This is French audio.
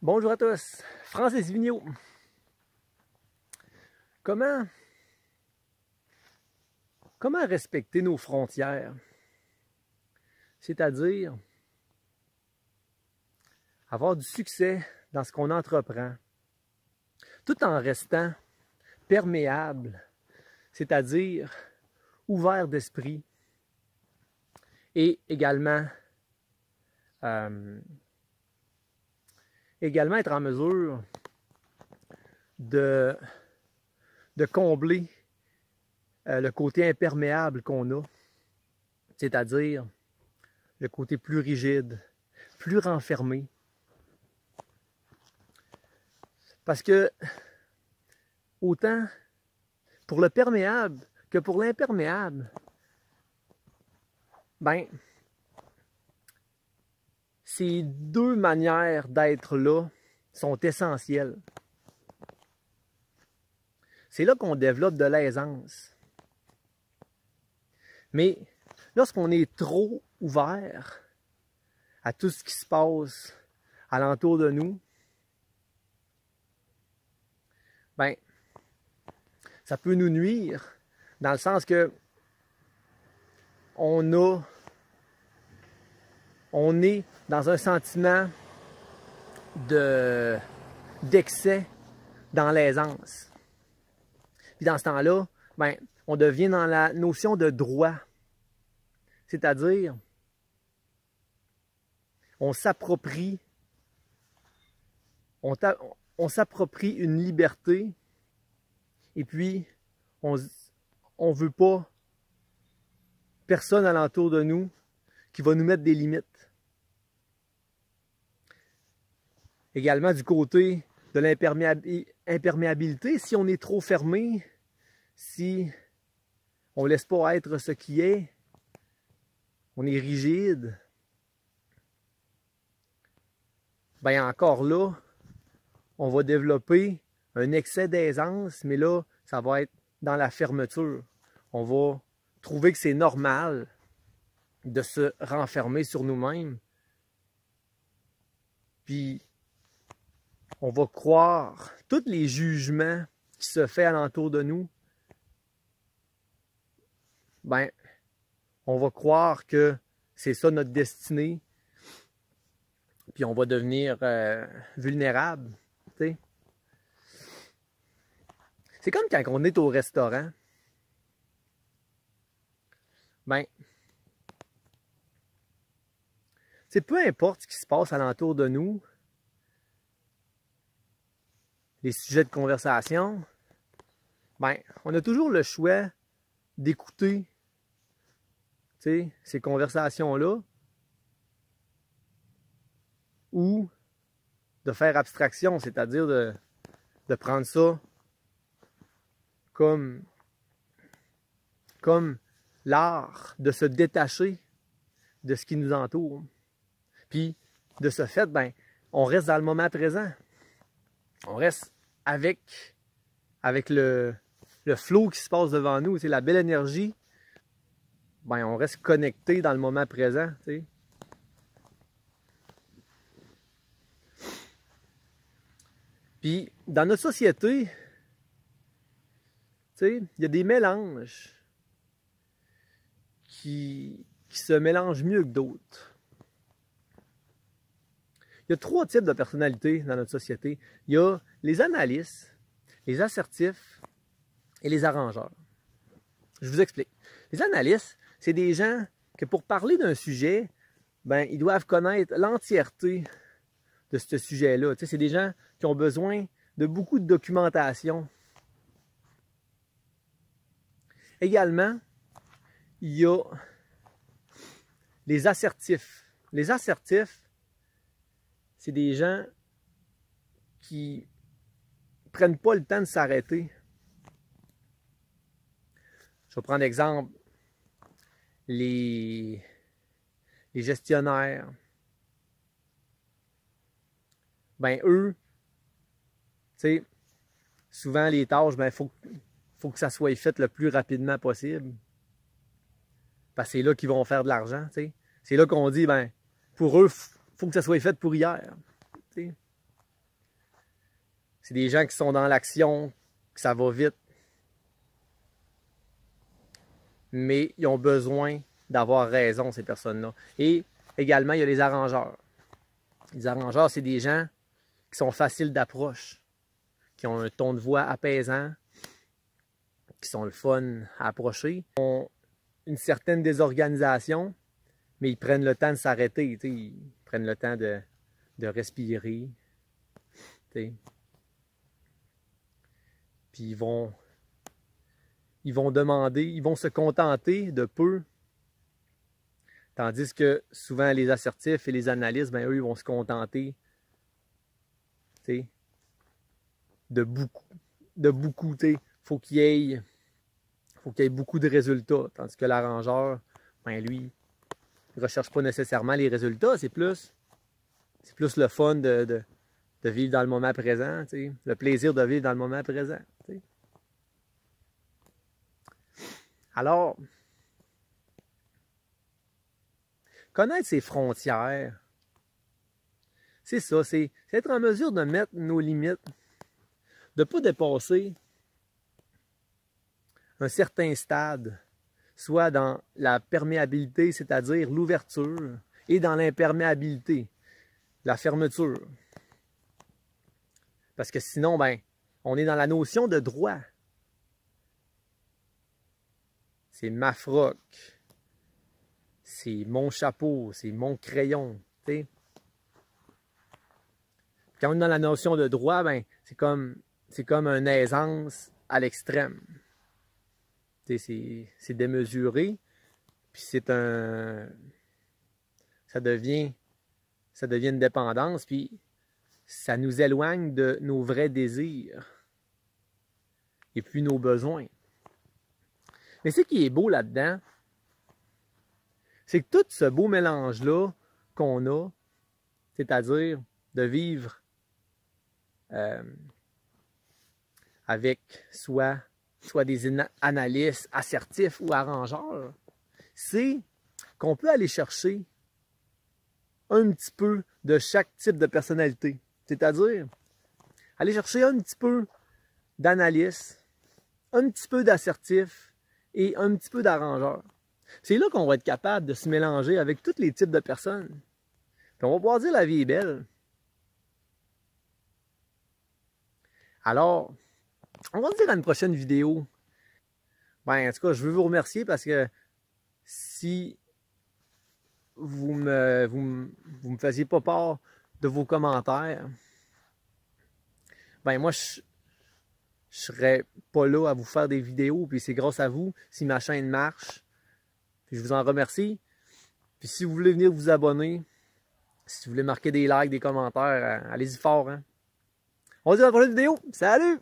Bonjour à tous, Francis Vigneault. Comment respecter nos frontières? C'est-à-dire avoir du succès dans ce qu'on entreprend, tout en restant perméable, c'est-à-dire ouvert d'esprit et également être en mesure de combler le côté imperméable qu'on a, c'est-à-dire le côté plus rigide, plus renfermé. Parce que autant pour le perméable que pour l'imperméable, ben, ces deux manières d'être là sont essentielles. C'est là qu'on développe de l'aisance. Mais lorsqu'on est trop ouvert à tout ce qui se passe alentour de nous, ben, ça peut nous nuire dans le sens que on est dans un sentiment d'excès dans l'aisance. Puis dans ce temps-là, ben, on devient dans la notion de droit. C'est-à-dire, on s'approprie une liberté et puis on ne veut pas personne alentour de nous qui va nous mettre des limites. Également du côté de l'imperméabilité, si on est trop fermé, si on ne laisse pas être ce qui est, on est rigide, bien encore là, on va développer un excès d'aisance, mais là, ça va être dans la fermeture. On va trouver que c'est normal de se renfermer sur nous-mêmes. Puis, on va croire tous les jugements qui se font alentour de nous. Ben, on va croire que c'est ça notre destinée. Puis on va devenir vulnérable. T'sais. C'est comme quand on est au restaurant. Ben, peu importe ce qui se passe alentour de nous, les sujets de conversation, ben, on a toujours le choix d'écouter ces conversations-là ou de faire abstraction, c'est-à-dire de prendre ça comme l'art de se détacher de ce qui nous entoure. Puis, de ce fait, ben, on reste dans le moment présent. On reste avec le flow qui se passe devant nous, c'est la belle énergie. Ben, on reste connecté dans le moment présent. T'sais. Puis, dans notre société, il y a des mélanges qui se mélangent mieux que d'autres. Il y a 3 types de personnalités dans notre société. Il y a les analystes, les assertifs et les arrangeurs. Je vous explique. Les analystes, c'est des gens que pour parler d'un sujet, ben, ils doivent connaître l'entièreté de ce sujet-là. C'est des gens qui ont besoin de beaucoup de documentation. Également, il y a les assertifs. Les assertifs, c'est des gens qui ne prennent pas le temps de s'arrêter. Je vais prendre l'exemple, les gestionnaires. Ben eux, tu sais, souvent les tâches, ben faut que ça soit fait le plus rapidement possible. Parce que c'est là qu'ils vont faire de l'argent, tu sais. C'est là qu'on dit, ben, pour eux, faut que ça soit fait pour hier. T'sais. C'est des gens qui sont dans l'action, que ça va vite. Mais ils ont besoin d'avoir raison, ces personnes-là. Et également, il y a les arrangeurs. Les arrangeurs, c'est des gens qui sont faciles d'approche, qui ont un ton de voix apaisant, qui sont le fun à approcher, qui ont une certaine désorganisation, mais ils prennent le temps de s'arrêter, ils prennent le temps de respirer. T'sais. Puis ils vont demander, ils vont se contenter de peu. Tandis que souvent les assertifs et les analystes, ben, eux, ils vont se contenter de beaucoup. Faut qu'il y ait beaucoup de résultats. Tandis que l'arrangeur, ben, lui, il ne recherche pas nécessairement les résultats, c'est plus le fun de vivre dans le moment présent, le plaisir de vivre dans le moment présent. T'sais. Alors, connaître ses frontières, c'est ça, c'est être en mesure de mettre nos limites, de ne pas dépasser un certain stade, soit dans la perméabilité, c'est-à-dire l'ouverture, et dans l'imperméabilité, la fermeture. Parce que sinon, ben, on est dans la notion de droit. C'est ma froc, c'est mon chapeau, c'est mon crayon. T'sais. Quand on est dans la notion de droit, ben, c'est comme une aisance à l'extrême. C'est démesuré, puis ça devient une dépendance, puis ça nous éloigne de nos vrais désirs et puis nos besoins. Mais ce qui est beau là-dedans, c'est que tout ce beau mélange-là qu'on a, c'est-à-dire de vivre avec soit des analystes assertifs ou arrangeurs, c'est qu'on peut aller chercher un petit peu de chaque type de personnalité. C'est-à-dire aller chercher un petit peu d'analyste, un petit peu d'assertif et un petit peu d'arrangeur. C'est là qu'on va être capable de se mélanger avec tous les types de personnes. Puis on va pouvoir dire la vie est belle. Alors, on va se dire à une prochaine vidéo. Ben, en tout cas, je veux vous remercier parce que si vous me faisiez pas part de vos commentaires, ben moi, je serais pas là à vous faire des vidéos, puis c'est grâce à vous si ma chaîne marche. Puis je vous en remercie. Puis si vous voulez venir vous abonner, si vous voulez marquer des likes, des commentaires, allez-y fort. Hein? On se dit dans la prochaine vidéo. Salut!